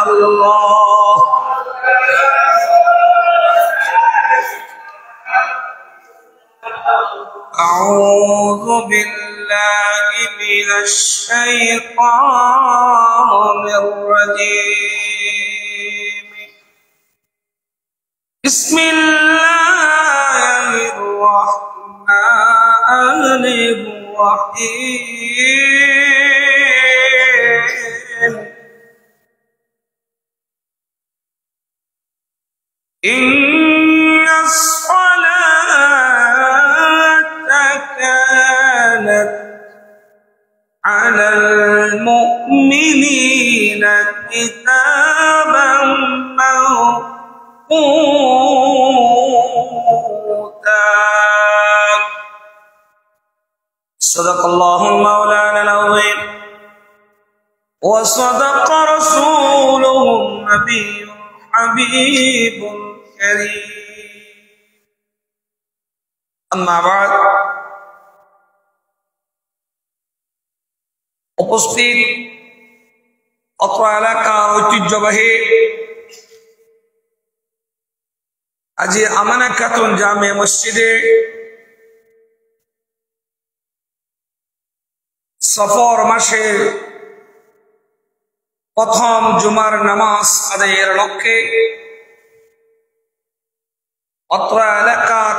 الله أعوذ بالله من الشيطان الرجيم بسم الله الرحمن الرحيم إن الصلاة كانت على المؤمنين كتابا موقوتا صدق الله مولانا العظيم وصدق رسوله النبي الحبيب الكريم أما بعد উপস্থিত অত্র এলাকার ঐতিহ্যবাহী আজি আমানা খাতুন জামে মসজিদে সফর মাসে প্রথম জুমার নামাজ আদায়ের লক্ষ্যে অত্র এলাকার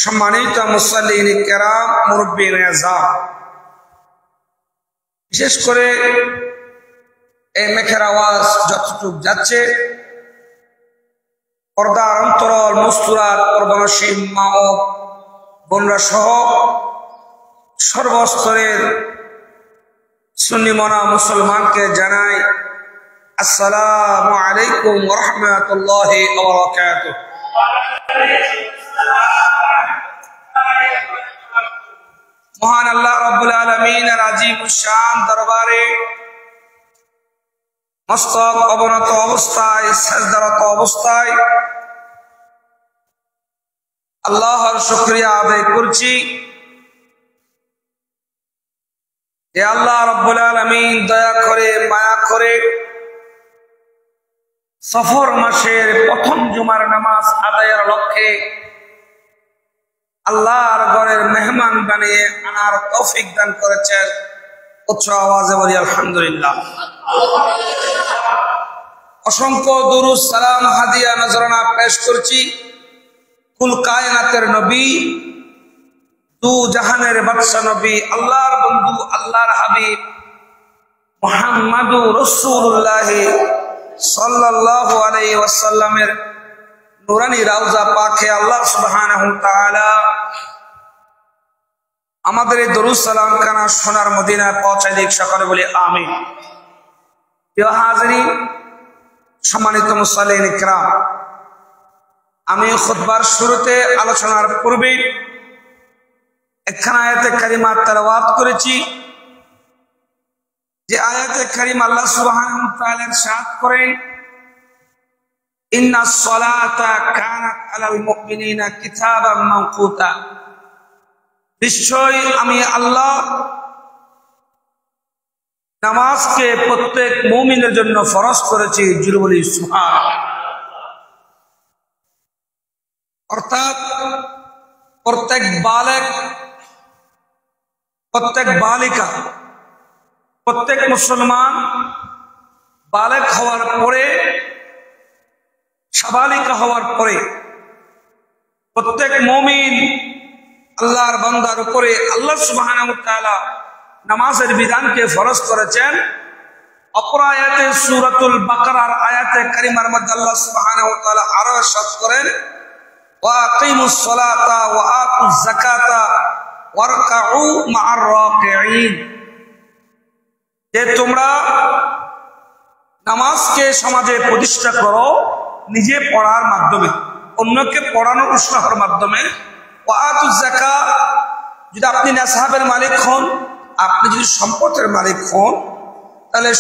সম্মানিত মুসল্লিন কেরাম মুরব্বিন আযম বিশেষ করে এই মেখের আওয়াজ যতটুক যাচ্ছে পর্দার অন্তরাল মস্তুরাত পর্বনসীম মা ও বোনরা সহ সর্বস্তরের সুন্নি মনা মুসলমানকে জানাই আসসালামু আলাইকুম ওয়া রাহমাতুল্লাহি ওয়া বারাকাতুহু। মহান আল্লাহ রাব্বুল আলামিনের আযীম শান দরবারে মস্তক অবনত অবস্থায় সাজদারত অবস্থায় আল্লাহর শুকরিয়া আদায় করছি যে আল্লাহ রাব্বুল আলামিন দয়া করে মায়া করে সফর মাসের প্রথম জুমার নামাজ আদায়ের লক্ষ্যে আল্লাহর ঘরের মেহমান বানিয়ে আনার তৌফিক দান করেছেন। উচ্চ আওয়াজে বলি আলহামদুলিল্লাহ। অসংখ্য দুরূদ সালাম হাদিয়া নজরানা পেশ করছি কুল কায়নাতের নবী দু জাহানের বাদশা নবী আল্লাহর বন্ধু আল্লাহর হাবিব মুহাম্মাদুর রাসূলুল্লাহ সাল্লাল্লাহু আলাইহি ওয়াসাল্লামের নুরানি রাউজা পাকে আল্লাহ সুবহানাহু ওয়া তাআলা আমাদের এই দরুদ সালাম খানা সোনার মদিনায় পৌঁছায় দিক। সকলে বলি আমিন। প্রিয় হাজিরিন, সম্মানিত মুসল্লিন ইকরাম, আমি খুতবার শুরুতে আলোচনার পূর্বে একখানা আয়াতে কারিমা তেলাওয়াত করেছি যে আয়াতে কারিমা আল্লাহ সুবহানাহু ওয়া তাআলা ইরশাদ করেন ইন্নাস সালাতা কানাত আলাল মুমিনিনা কিতাবাম মাওকুতা। নিশ্চয় আমি আল্লাহ নামাজকে প্রত্যেক মুমিনের জন্য ফরজ করেছি। জোরে বলি সুবহানাল্লাহ। অর্থাৎ প্রত্যেক বালেগ, প্রত্যেক বালিকা, প্রত্যেক মুসলমান বালেগ হওয়ার পরে, সাবালিকা হওয়ার পরে প্রত্যেক মুমিন আল্লাহর বান্দার উপরে আল্লাহ সুবহানাহু ওয়া তাআলা নামাজের বিধানকে ফরজ করেছেন। অপর আয়াতে সূরাতুল বাকারার আয়াতে কারিমার মধ্যে আল্লাহ সুবহানাহু ওয়া তাআলা আরো ইরশাদ করেন ওয়া আকিমুস সালাতা ওয়া আতুজ যাকাতা ওয়ারকাউ মা'আর রাকিঈন, যে তোমরা নামাজকে সমাজে প্রতিষ্ঠা করো নিজে পড়ার মাধ্যমে, অন্যকে পড়ানোর উৎসাহের মাধ্যমে। ওয়া আতুজ যাকাত, যদি আপনি নিসাবের মালিক হন, আপনি যদি সম্পদের মালিক হন, তাহলে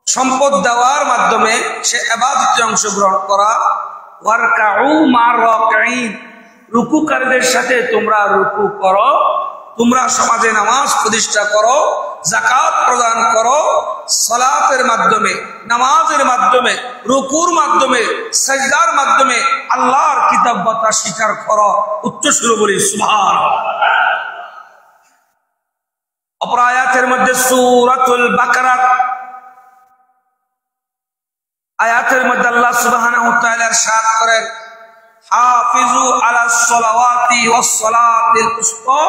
সম্পদ দেওয়ার মাধ্যমে সে ইবাদতে অংশগ্রহণ করা। ওয়ারকাউ মা'আর রাকিঈন, রুকুকারীদের সাথে তোমরা রুকু করো, তোমরা সমাজে নামাজ প্রতিষ্ঠা করো, যাকাত প্রদান করো, সালাতের মাধ্যমে, নামাজের মাধ্যমে, রুকুর মাধ্যমে, সাজদার মাধ্যমে আল্লাহর কিতাবটা স্বীকার করো। উচ্চ সুরে বলি সুবহানাল্লাহ। অপর আয়াতের মধ্যে সূরাতুল বাকারার আয়াতের মধ্যে আল্লাহ সুবহানাহু ওয়া তাআলা ইরশাদ করেন, হাফিজু আলাস সালাওয়াতি ওয়াস সালাতিল উসতা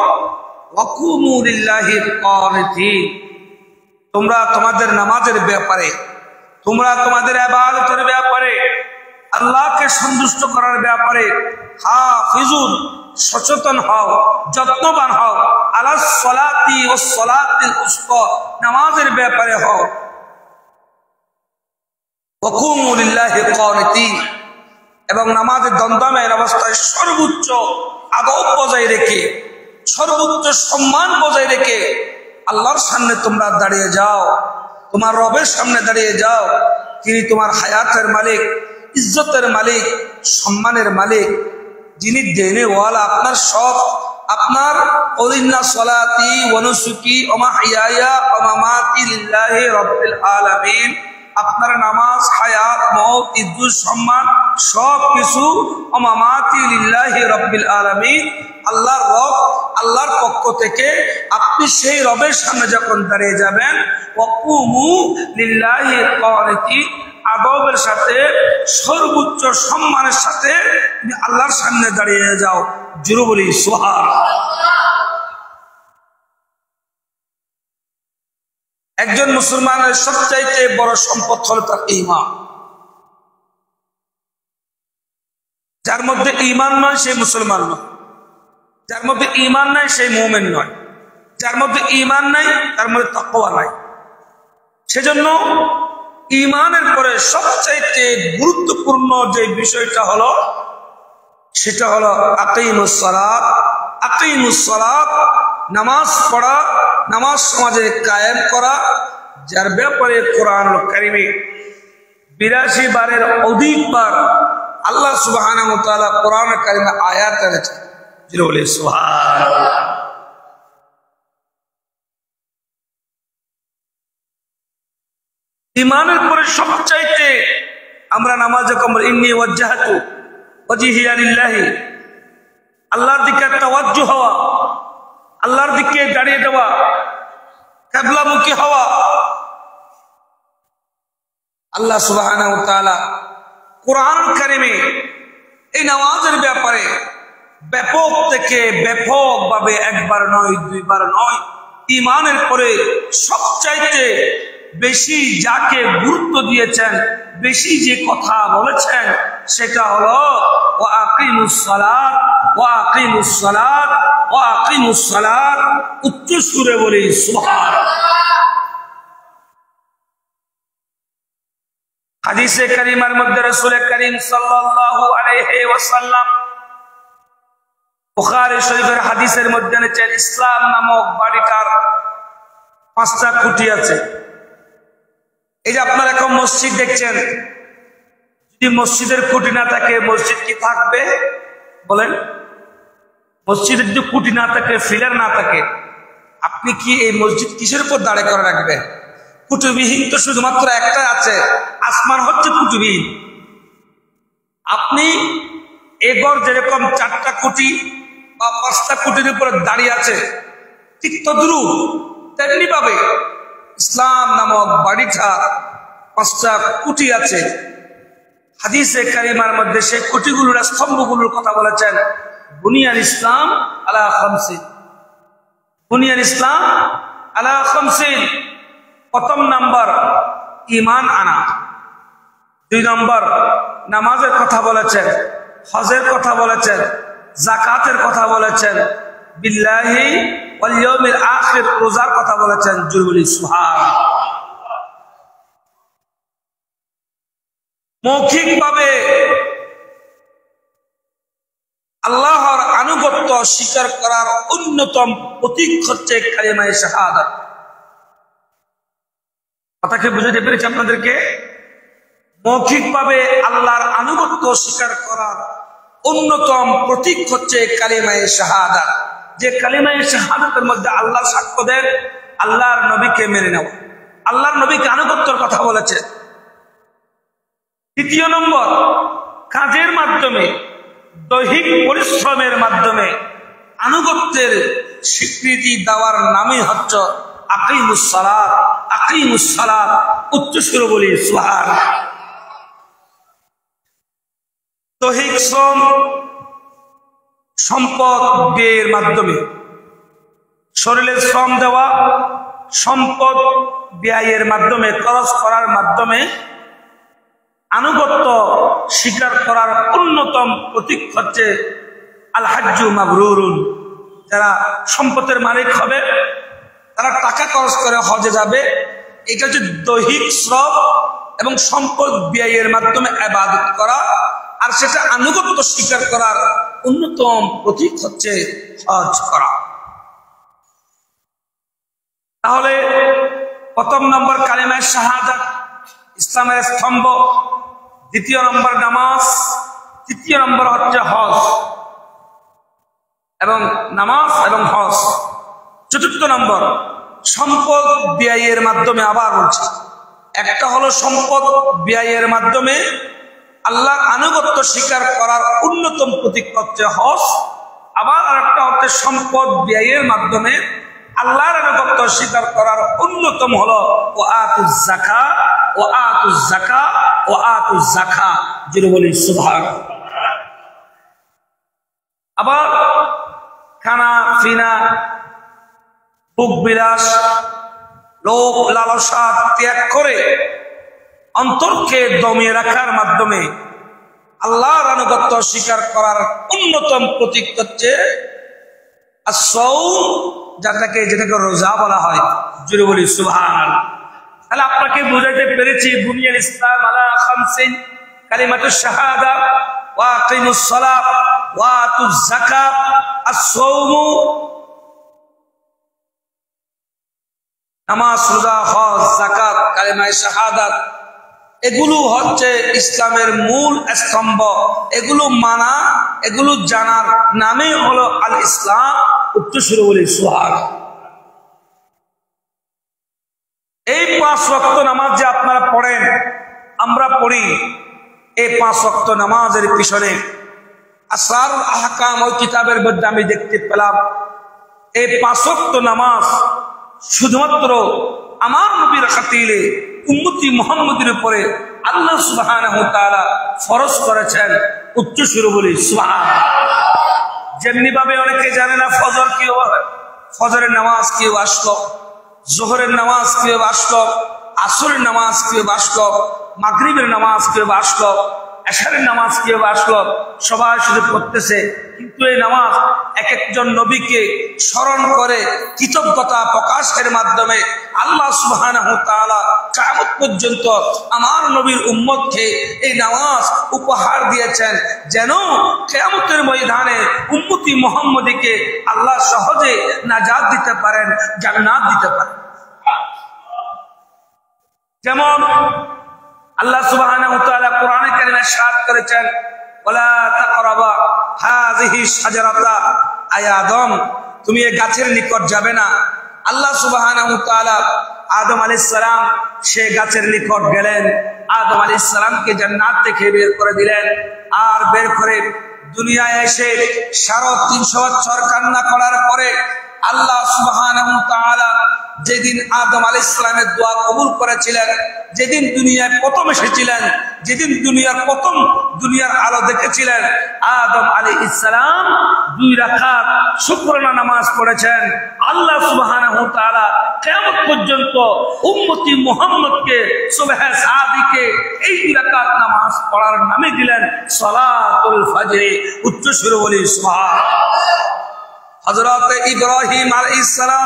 ওয়া কুমু লিল্লাহি কানিতিন। তোমরা তোমাদের নামাজের ব্যাপারে, তোমরা তোমাদের ইবাদতের ব্যাপারে, আল্লাহকে সন্তুষ্ট করার ব্যাপারে হাফিজুন, সচেতন হও, যত্নবান হও, আলাস সালাতি ওয়াস সালাতিল উসতা, নামাজের ব্যাপারে হও, ওয়া কুমু লিল্লাহি কানিতিন, এবং নামাজের দণ্ডায়মান অবস্থায় সর্বোচ্চ আদব বজায় রেখে, সর্বোচ্চ সম্মান বজায় রেখে আল্লাহর সামনে তোমরা দাঁড়িয়ে যাও, তোমার রবের সামনে দাঁড়িয়ে যাও। তিনি তোমার হায়াতের মালিক, ইজ্জতের মালিক, সম্মানের মালিক, যিনি দেনে ওয়ালা। আপনার সব, আপনার ইন্না সলাতি ওয়া নুসুকি ওয়া মাহইয়ায়া ওয়া মামাতি লিল্লাহি রাব্বিল আলামিন। আপনার নামাজ, হায়াত, মওত, ইজ্জত, সম্মান সব কিছু ওয়া মামাতি লিল্লাহি রাব্বিল আলামিন, আল্লাহর রব, আল্লাহর পক্ষ থেকে। আপনি সেই রবের সামনে যখন দাঁড়িয়ে যাবেন, ওয়া কুমু লিল্লাহি কানিতিন, আদবের সাথে, সর্বোচ্চ সম্মানের সাথে তুমি আল্লাহর সামনে দাঁড়িয়ে যাও। জোরে বলি সুবহানাল্লাহ। একজন মুসলমানের সবচাইতে বড় সম্পদ হলো তার ঈমান। যার মধ্যে ঈমান নয় সে মুসলমান নয়, যার মধ্যে ঈমান নাই সেই মুমিন নয়, যার মধ্যে ঈমান নাই তার মধ্যে তাকওয়া নাই। সেজন্য ঈমানের পরে সবচাইতে গুরুত্বপূর্ণ যে বিষয়টা হলো, সেটা হলো আকিমুস সালাত। আকিমুস সালাত, নামাজ পড়া, নামাজ সমাজে কায়েম করা, যার ব্যাপারে কোরআনুল কারীমে 82 বারের অধিকবার আল্লাহ সুবহানাহু ওয়া তাআলা কোরআনুল কারীমে আয়াত এনেছেন। যিনি বলে সুবহানাল্লাহ। ঈমানের পরে সবচাইতে আমরা নামাজে কমর ইন্নী ওয়াজ্জাহতু ওয়াজহিয়া লিল্লাহি, আল্লাহর দিকে তাওয়াজ্জুহ হওয়া, আল্লাহর দিকে দাঁড়িয়ে দেওয়া, কিবলামুখী হওয়া। আল্লাহ সুবহানাহু ওয়া তাআলা কোরআন কারীমে এই নামাজের ব্যাপারে ব্যাপক থেকে ব্যাপকভাবে, একবার নয়, দুইবার নয়, ঈমানের পরে সবচাইতে বেশি যাকে গুরুত্ব দিয়েছেন, বেশি যে কথা বলেছেন, সেটা হলো ওয়া আকিমুস সালাত, ওয়া আকিমুস সালাত, ওয়া আকিমুস সালাত। উচ্চ সুরে বলি সুবহানাল্লাহ। হাদিসে কারীমার মধ্যে রাসূল করিম সাল্লাল্লাহু আলাইহি ওয়াসাল্লাম বুখারী শরীফের হাদিসের মধ্যে এনেছেন, ইসলাম নামক বাড়িটার 5টা খুঁটি আছে। এই যে আপনারা এখন মসজিদ দেখছেন, যদি মসজিদের খুঁটি না থাকে মসজিদ কি থাকবে বলেন? মসজিদের যদি খুঁটি না থাকে, ফিলার না থাকে, আপনি কি এই মসজিদ কিসের উপর দাঁড়ে করে রাখবেন? খুঁটিবিহীন তো শুধুমাত্র একটা আছে, আসমান হচ্ছে খুঁটিবিহীন। আপনি এগর যেরকম 4টা খুঁটি বা 5টা খুঁটির উপরে দাঁড়িয়ে আছে, ঠিক তদ্রুপ তেমনি ভাবে ইসলাম নামক বাড়িটা 5টা খুঁটি আছে। হাদিসে কারিমার মধ্যে সেই খুঁটিগুলোর, স্তম্ভগুলোর কথা বলেছেন, বুনিয়াল ইসলাম আলা খামসিন, বুনিয়াল ইসলাম আলা খামসিন। প্রথম নাম্বার ঈমান আনা, 2 নম্বর নামাজের কথা বলেছেন, হজের কথা বলেছেন, যাকাতের কথা বলেছেন, বিল্লাহি ওয়াল ইয়াউমিল আখির, রোজার কথা বলেছেন। জুরবুলি সুবহানাল্লাহ। মৌখিকভাবে আল্লাহর আনুগত্য স্বীকার করার অন্যতম প্রতীক হচ্ছে কালিমায়ে শাহাদাত। কথাকে বুঝাতে পেরেছি আপনাদেরকে? মৌখিকভাবে আল্লাহর আনুগত্য স্বীকার করার অন্যতম প্রতীক হচ্ছে কালিমায়ে শাহাদাত। যে কালিমায়ে শাহাদাতের মধ্যে আল্লাহ সাক্ষ্য দেন আল্লাহর নবীকে মেনে নেওয়া, আল্লাহর নবীকে আনুগত্যের কথা বলেছে। তৃতীয় নম্বর, কাজের মাধ্যমে, দৈহিক পরিশ্রমের মাধ্যমে আনুগত্যের স্বীকৃতি দেওয়ার নামই হচ্ছে আকিমুস সালাত। আকিমুস সালাত, উচ্চস্বরে বলি সুবহানাল্লাহ। দৈহিক শ্রম, সম্পদ ব্যয়ের মাধ্যমে, শরীরের শ্রম দেওয়া, সম্পদ ব্যয়ের মাধ্যমে, খরচ করার মাধ্যমে আনুগত্য স্বীকার করার অন্যতম প্রতীক হচ্ছে আল হাজ্জু মাবরুরুন। যারা সম্পদের মালিক হবে, তারা টাকা খরচ করে হজে যাবে, এটা হচ্ছে দৈহিক শ্রম এবং সম্পদ ব্যয়ের মাধ্যমে ইবাদত করা, আর সেটা আনুগত্য স্বীকার করার অন্যতম প্রতীক হচ্ছে হজ করা। তাহলে প্রথম নম্বর কালিমায়ে শাহাদাত, ইসলামের স্তম্ভ। দ্বিতীয় নম্বর নামাজ, তৃতীয় নম্বর হচ্ছে হজ এবং নামাজ এবং হজ। চতুর্থ নম্বর সম্পদ ব্যয়ের মাধ্যমে, আবার বলছি, একটা হলো সম্পদ ব্যয়ের মাধ্যমে আল্লাহর আনুগত্য স্বীকার করার অন্যতম প্রতীক হচ্ছে হজ, আবার আরেকটা হচ্ছে সম্পদ ব্যয়ের মাধ্যমে আল্লাহর আনুগত্য স্বীকার করার অন্যতম হলো ও আতুজ যাকাত, ও আতুজ যাকাত, ও আতুজ যাকাত, যেটা বলি সুবহানাল্লাহ। আবার খানা পিনা, ভোগ বিলাস, লোভ লালসা ত্যাগ করে অন্তরকে দমিয়ে রাখার মাধ্যমে আল্লাহর আনুগত্য স্বীকার করার অন্যতম প্রতীক হচ্ছে as-সাওম, যেটাকে রোজা বলা হয়, জুড়ে বলি সুবহানাল্লাহ। তাহলে আপনাকে বুঝাইতে পেরেছি বুনিয়াল ইসলাম আলা খামসিন, কালিমাতুশ শাহাদা, ওয়া আকিমুস সালাত, ওয়া আতুজ যাকাত, as-সাওম, নামাজ, রোজা, হজ, যাকাত, কালিমায়ে শাহাদাত, এগুলো হচ্ছে ইসলামের মূল স্তম্ভ। এগুলো মানা, এগুলো জানার নামই হলো আল ইসলাম। উচ্চস্বরে বলি সুবহানাল্লাহ। এই 5 ওয়াক্ত নামাজ যে আপনারা পড়েন, আমরা পড়ি, এই 5 ওয়াক্ত নামাজের পিছনে আসরারুল আহকাম ওই কিতাবের মধ্যে আমি দেখতে পেলাম এই 5 ওয়াক্ত নামাজ শুধুমাত্র আমার নবীর খাতিরে উম্মতি মুহাম্মদের উপরে আল্লাহ সুবহানাহু ওয়া তাআলা ফরজ করেছেন। উচ্চস্বরে বলি সুবহানাল্লাহ। যেমনি ভাবে অনেকে জানে না ফজর কি হয়, ফজরের নামাজ কি আসলো, জোহরের নামাজ কি আসলো, আসরের নামাজ কি আসলো, মাগরিবের নামাজ কি আসলো, এশারের নামাজ কি আসলো, সবাই শুধু পড়তেছে, কিন্তু এই নামাজ এক একজন নবীকে স্মরণ করে কৃতজ্ঞতা প্রকাশের মাধ্যমে আল্লাহ সুবহানাহু ওয়া তাআলা কিয়ামত পর্যন্ত আমার নবীর উম্মতকে এই নামাজ উপহার দিয়েছেন, যেন কিয়ামতের ময়দানে উম্মতি মুহাম্মদীকে আল্লাহ সহজে নাজাত দিতে পারেন, জান্নাত দিতে পারেন। যেমন আল্লাহ সুবহানাহু ওয়া তাআলা কোরআনে কারিমে ইরশাদ করেছেন, ওয়ালা তাকরাবা হাযিহি শাজারাতা, আয়া আদম, তুমি এই গাছের নিকট যাবে না। আল্লাহ সুবহানাহু ওয়া তাআলা আদম আলাইহিস সালাম সে গাছের নিকট গেলেন, আদম আলাইহিস সালামকে জান্নাত থেকে বের করে দিলেন, আর বের করে দুনিয়ায় এসে 350 বছর কান্না করার পরে আল্লাহ সুবহানাহু ওয়া তাআলা যেদিন আদম আলাইহিস সালামের দোয়া কবুল করেছিলেন, যেদিন দুনিয়ায় প্রথম এসেছিলেন, যেদিন দুনিয়ার আলো দেখেছিলেন, আদম আলাইহিস সালাম 2 রাকাত শুকরানা নামাজ পড়েছেন। আল্লাহ সুবহানাহু ওয়া তাআলা কিয়ামত পর্যন্ত উম্মতি মুহাম্মদকে সুবহ সাদিকে এই 2 রাকাত নামাজ পড়ার নামে দিলেন সালাতুল ফজর। উচ্চস্বরে বলি সুবহানাল্লাহ। হযরত ইব্রাহিম আলাইহিস সালাম,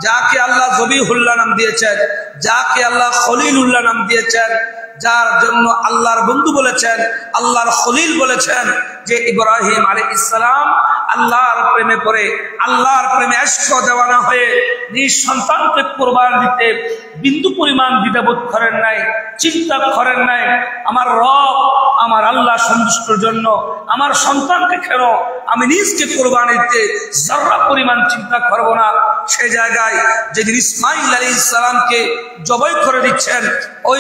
যাকে আল্লাহ জবিহুল্লাহ নাম দিয়েছেন, যাকে আল্লাহ খলিলুল্লাহ নাম দিয়েছেন, যার জন্য আল্লাহর বন্ধু বলেছেন, আল্লাহর খলিল বলেছেন, যে ইব্রাহিম আলাইহিস সালাম আল্লাহর প্রেমে পড়ে আল্লাহর প্রেমে ইশক দেওয়ানা হয়ে নিজ সন্তানকে কুরবান দিতে বিন্দু পরিমাণ দ্বিধাবোধ করেন নাই, চিন্তা করেন নাই আমার রব আমার আল্লাহ সন্তুষ্টির জন্য আমার সন্তানকে কেন আমি নিজকে কুরবানি দিতে যারা পরিমাণ চিন্তা করব না। সেই জায়গায় যেদিন ইসমাইল আলাইহিস সালামকে জবাই করে দিচ্ছেন, ওই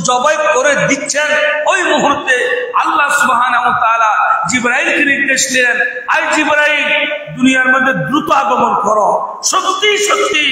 জবাই করে দিচ্ছেন ওই মুহূর্তে আল্লাহ সুবহানাহু ওয়া তাআলা জিবরাইলকে নির্দেশ দিলেন, আই জিবরাইল দুনিয়ার মধ্যে দ্রুত আগমন করো, সত্যি সত্যি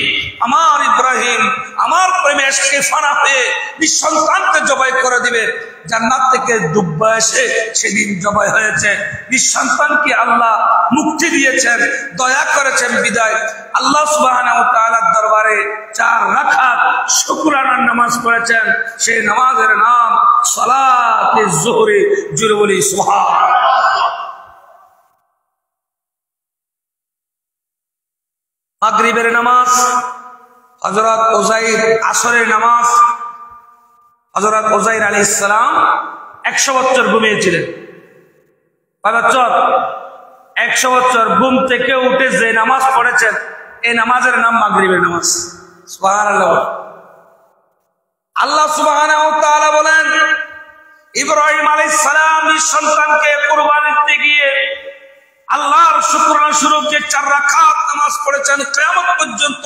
আমার ইব্রাহিম আমার প্রেমে এসে ফানা হয়ে নিঃসন্তানকে জবাই করে দিবে। জান্নাত থেকে দুব্বা এসে সেদিন জবাই হয়েছে, নিঃসন্তানকে আল্লাহ মুক্তি দিয়েছেন, দয়া করেছেন বিদায় আল্লাহ সুবহানাহু ওয়া তাআলার দরবারে 4 রাকাত শুকরানার নামাজ পড়েছেন। সেই নামাজের নাম সালাতে যুহরি। জোরে বলি সুবহানাল্লাহ। মাগরিবের নামাজ হযরত উযাইর, আসরের নামাজ হযরত উযাইর আলাইহিস সালাম 100 বছর ঘুমিয়েছিলেন। 100 বছর ঘুম থেকে উঠে যে নামাজ পড়েছেন এই নামাজের নাম মাগরিবের নামাজ। সুবহানাল্লাহ। আল্লাহ সুবহানাহু ওয়া তাআলা বলেন, ইব্রাহিম আলাইহিস সালাম সন্তানকে কুরবানি দিতে গিয়ে আল্লাহর শুকরানা স্বরূপ যে 4 রাকাত নামাজ পড়েছেন, কিয়ামত পর্যন্ত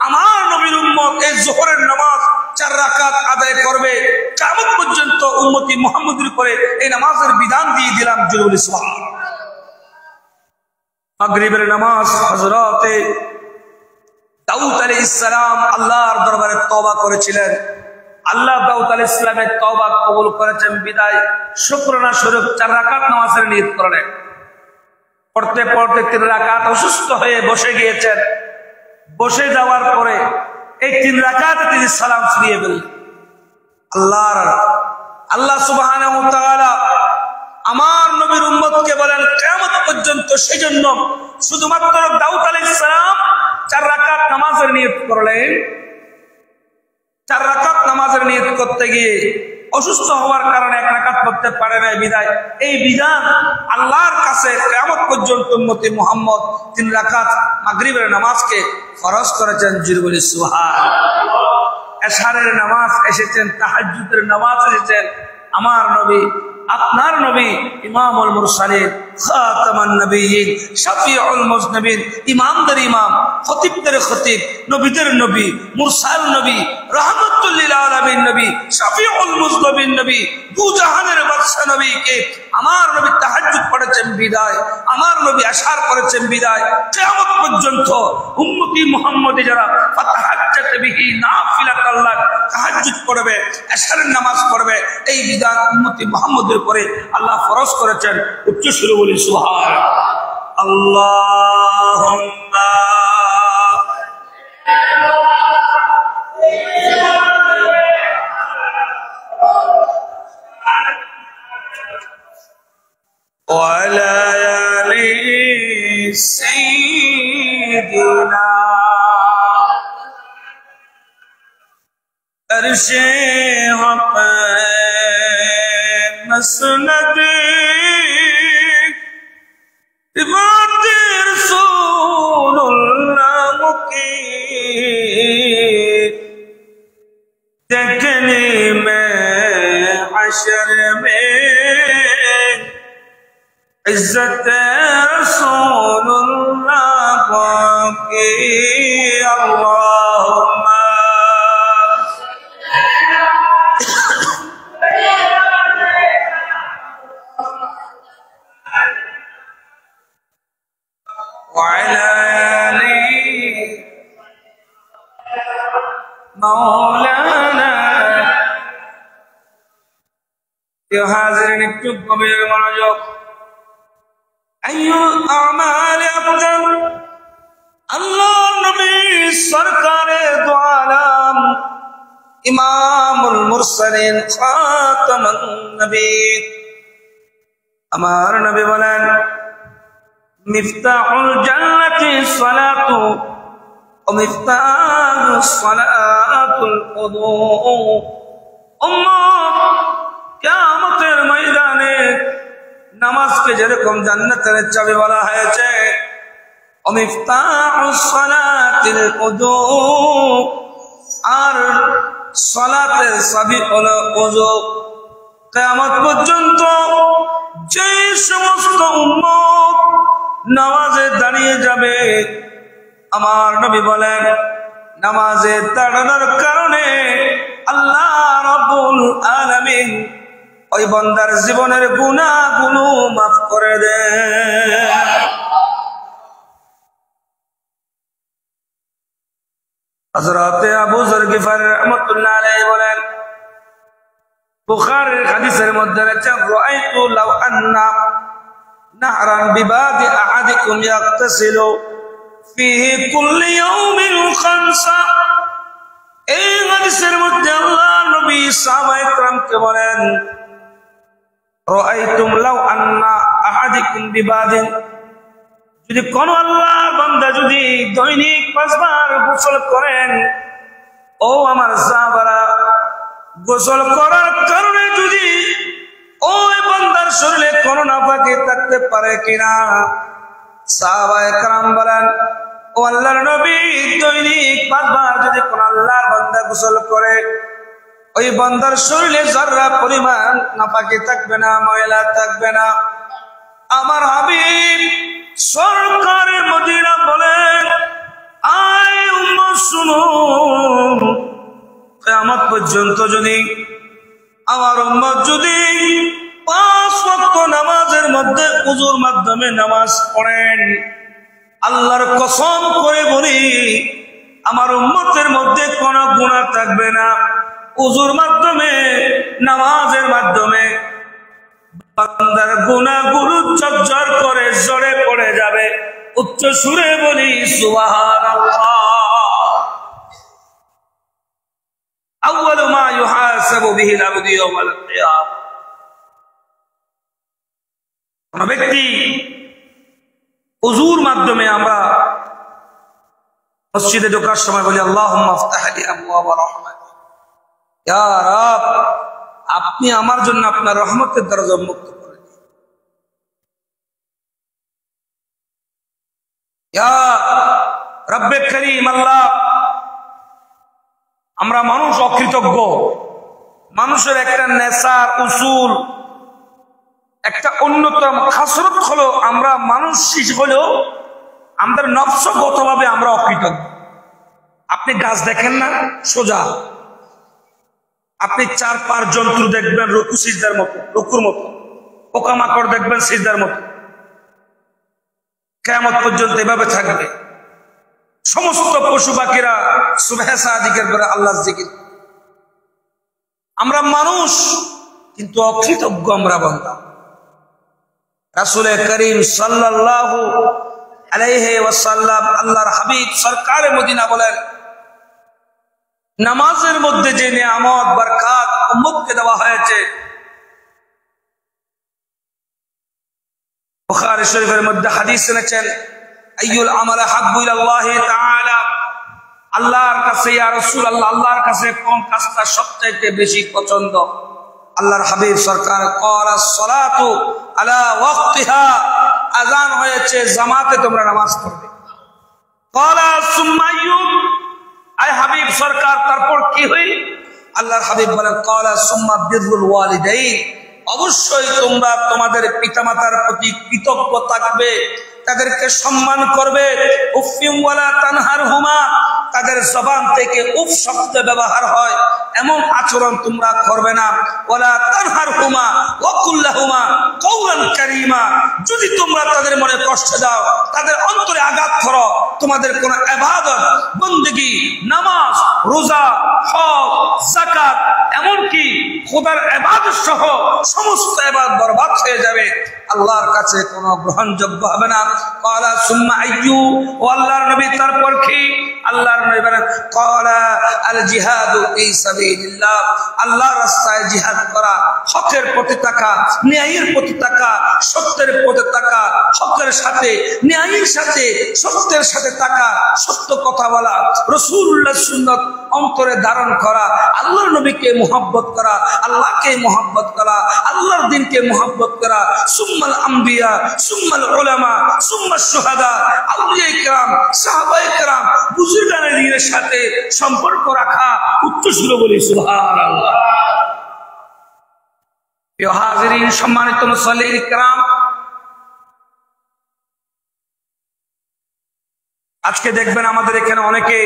আমার নবীর উম্মত এই যোহরের নামাজ 4 রাকাত আদায় করবে। কিয়ামত পর্যন্ত উম্মতি মুহাম্মদের উপরে এই নামাজের বিধান দিয়ে দিলাম। জোরে বলি সুবহানাল্লাহ। মাগরিবের নামাজ হযরত দাউদ আলাইহিস সালাম আল্লাহর দরবারে তওবা করেছিলেন। আল্লাহ দাউদ আলাইহিস সালামের তওবা কবুল করেছেন বিদায় শুকরানা স্বরূপ 4 রাকাত নামাজের নিয়ত করলেন। পড়তে পড়তে 3 রাকাত অসুস্থ হয়ে বসে গিয়েছেন। বসে যাওয়ার পরে এই 3 রাকাতে তিনি সালাম ফিরিয়ে ফেললেন। আল্লাহ সুবহানাহু ওয়া তাআলা আমার নবীর উম্মতকে বলেন কিয়ামত পর্যন্ত সেজন্য শুধুমাত্র দাউদ আলাইহিস সালাম 4 রাকাত নামাজের নিয়ত করলেন। 4 রাকাত নামাজের নিয়ত করতে গিয়ে অসুস্থ হওয়ার কারণে 1 রাকাত পড়তে পারে না বিদায় এই বিধান আল্লাহর কাছে কিয়ামত পর্যন্ত উম্মতি মুহাম্মদ 3 রাকাত মাগরিবের নামাজকে ফরজ করেছেন। জোরে বলি সুবহানাল্লাহ। এশারের নামাজ এসেছেন, তাহাজ্জুদের নামাজ এসেছেন। আমার নবী আপনার নবী ইমামুল মুরসালিন, খাতামান নবিয়্যিন, শাফিউল মুজনিবিন, ইমামদের ইমাম, খতিবদের খতিব, নবীদের নবী, মুরসাল নবী, রাহমাতুল লিল আলামিন নবী, শাফিউল মুজনিবিন নবী, দু জাহানের বাদশা নবীকে আমার নবী তাহাজ্জুদ পড়েছেন বিদায়, আমার নবী এশার করেছেন বিদায়। কিয়ামত পর্যন্ত উম্মতি মুহাম্মদী যারা ফাতাহাজ্জাত বিহি নাফিলাতাল লাক তাহাজ্জুদ পড়বে, এশারের নামাজ পড়বে, এই বিধান উম্মতি মুহাম্মদের উপরে আল্লাহ ফরজ করেছেন। উচ্চ সুরে বলি সুবহানাল্লাহ। আল্লাহুম্মা ওয়া আলা আলি সাইয়্যিদিনা আরশে হক مسند عباد رسول اللہ مقیم دیکھنے میں حشر میں عزت رسول اللہ کی اللہم مولانا يا حاضرين اكتب بالمناجات أي الأعمال أفضل الله النبي سرکار دو عالم امام المرسلين خاتم النبي আমার নবী বলেন মিফতাহুল জান্নাতি সালাতু মিফতাহুস সালাতুল উযু। উম্মত কিয়ামতের ময়দানে নামাজকে যেরকম জান্নাতের চাবি বলা হয়েছে, মিফতাহুস সালাতিল উযু, আর সালাতের চাবি হলো ওযু। কিয়ামত পর্যন্ত যে সমস্ত উম্মত নামাজে দাঁড়িয়ে যাবে, আমার নবী বলেন নামাজে দাঁড়ানোর কারণে আল্লাহ রাব্বুল আলামিন ওই বান্দার জীবনের গুনাহগুলো মাফ করে দেন। হযরত আবু যর গিফারী রাহমাতুল্লাহ আলাইহি বলেন, বুখারীর হাদিসের মধ্যে আছে, রাআইতু লাউ আন্না নাহরান বিবাদি আহাদিকুম ইয়াগতাসিলু ফিহি কুল্লি ইয়াউমিন খামসা। এই হাদিসের মধ্যে আল্লাহ নবী সাহাবায়ে কেরামকে বলেন, রাআইতুম লাউ আন্না আহাদিকুম বিবাদিন, যদি কোন আল্লাহর বান্দা যদি দৈনিক 5 বার গোসল করেন, ও আমার সাহাবারা, গোসল করার কারণে যদি ওই বান্দার শরীরে কোনো নাপাকি থাকতে পারে কিনা? সাহাবায়ে কেরাম বলেন, ও আল্লাহর নবী, দৈনিক 5 বার যদি কোন আল্লাহর বান্দা গোসল করে, ওই বান্দার শরীরে যারা পরিমাণ নাপাকি থাকবে না, ময়লা থাকবে না। আমার হাবিব সরকারে মদিনা বলেন, আয় উম্মত শুনো, কিয়ামত পর্যন্ত যদি আমার উম্মত যদি 5 ওয়াক্ত নামাজের মধ্যে ওযুর মাধ্যমে নামাজ পড়েন, আল্লাহর কসম করে বলি আমার উম্মতের মধ্যে কোনো গুনাহ থাকবে না। ওযুর মাধ্যমে, নামাজের মাধ্যমে বান্দার গুনাহগুলো ঝরঝর করে ঝরে পড়ে যাবে। উচ্চ সুরে বলি সুবহানাল্লাহ। আউয়ালু মা ইউহাসাবু বিহিল আবদু ইয়াওমাল কিয়ামah, কোন ব্যক্তি ওযুর মাধ্যমে, আমরা মসজিদে ঢোকার সময় বলি আল্লাহুম্মা আফতাহ লি আবওয়াবা রাহমাতিক, ইয়া রাব, আপনি আমার জন্য আপনার রহমতের দরজা উন্মুক্ত করে দিন। ইয়া রব্বে করিম, আল্লাহ, আমরা মানুষ অকৃতজ্ঞ। মানুষের একটা নেশার উসুল, একটা অন্যতম খাসরত হলো আমরা মানুষ হলেও আমাদের নফসগতভাবে আমরা অকৃতজ্ঞ। আপনি গাছ দেখেন না সোজা, আপনি 4-5 জন্তু দেখবেন রুকু সিজদার মতো, রুকুর মতো, পোকামাকড় দেখবেন সিজদার মতো। কিয়ামত পর্যন্ত এভাবে থাকবে। সমস্ত পশু পাখিরা সুবহান জিকির করে, আল্লাহর জিকির। আমরা মানুষ কিন্তু অকৃতজ্ঞ আমরা বান্দা। রাসূল করিম সাল্লাল্লাহু আলাইহি ওয়াসাল্লাম, আল্লাহর হাবিব সরকারে মদিনা বলেন, নামাজের মধ্যে যে নিয়ামত বরকত উম্মতকে দেওয়া হয়েছে, বুখারী শরীফের মধ্যে হাদিস এনেছেন, আইয়ুল আমাল হাব্বু ইলাল্লাহি তাআলা, আল্লাহর কাছে ইয়া রাসূলুল্লাহ, আল্লাহর কাছে কোন কাজটা সবচেয়ে বেশি পছন্দ? আল্লাহর হাবিব সরকার ক্বালা সালাতু আলা ওয়াক্তিহা, আযান হয়েছে জামাতে তোমরা নামাজ পড়বে। ক্বালা সুম্মা আইয়ুম, আয় হাবিব সরকার তারপর কি হই? আল্লাহর হাবিব বলেন, ক্বালা সুম্মা বিররুল ওয়ালিদাইন, অবশ্যই তোমরা তোমাদের পিতামাতার প্রতি কৃতজ্ঞ থাকবে, তাদেরকে সম্মান করবে। উফিম ওয়ালা তানহারহুমা, তাদের জবান থেকে উফ শব্দ ব্যবহার হয় এমন আচরণ তোমরা করবে না। ওয়ালা তানহারহুমা ওয়া কুল লাহুমা কওলান কারীমা, যদি তোমরা তাদের মনে কষ্ট দাও, তাদের অন্তরে আঘাত করো, তোমাদের কোন ইবাদত, বندگی, নামাজ, রোজা, হজ, যাকাত, এমনকি খোদার ইবাদত সহ সমস্ত ইবাদত বরবাদ হয়ে যাবে, আল্লাহর কাছে কোনো গ্রহণযোগ্য হবে না। ক্বালা সুম্মা আইয়ু, ও আল্লাহর নবী তারপর কি? আল্লাহর নবী বলেন, ক্বালা আল জিহাদু ফি সাবিলিল্লাহ, আল্লাহর রাস্তায় জিহাদ করা, হকের প্রতি থাকা, ন্যায়ের প্রতি থাকা, সত্যের প্রতি থাকা, হকের সাথে ন্যায়ের সাথে সত্যের সাথে থাকা, সত্য কথা বলা, রাসূলুল্লাহর সুন্নাত অন্তরে ধারণ করা, আল্লাহর নবীকে মুহাব্বত করা, আল্লাহকে মুহাব্বত করা, আল্লাহর দ্বীনকে মুহাব্বত করা। সুম্মা সুম্মাল আম্বিয়া, সুম্মাল উলামা, সুম্মাশ শুহাদা। আউলিয়ায়ে কেরাম, সাহাবায়ে কেরাম, বুজুর্গানে দ্বীনের সাথে সম্পর্ক রাখা উত্তরসূরি বলি সুবহানাল্লাহ। প্রিয় হাজিরিন, সম্মানিত মুসল্লিন কেরাম, আজকে দেখবেন আমাদের এখানে অনেকে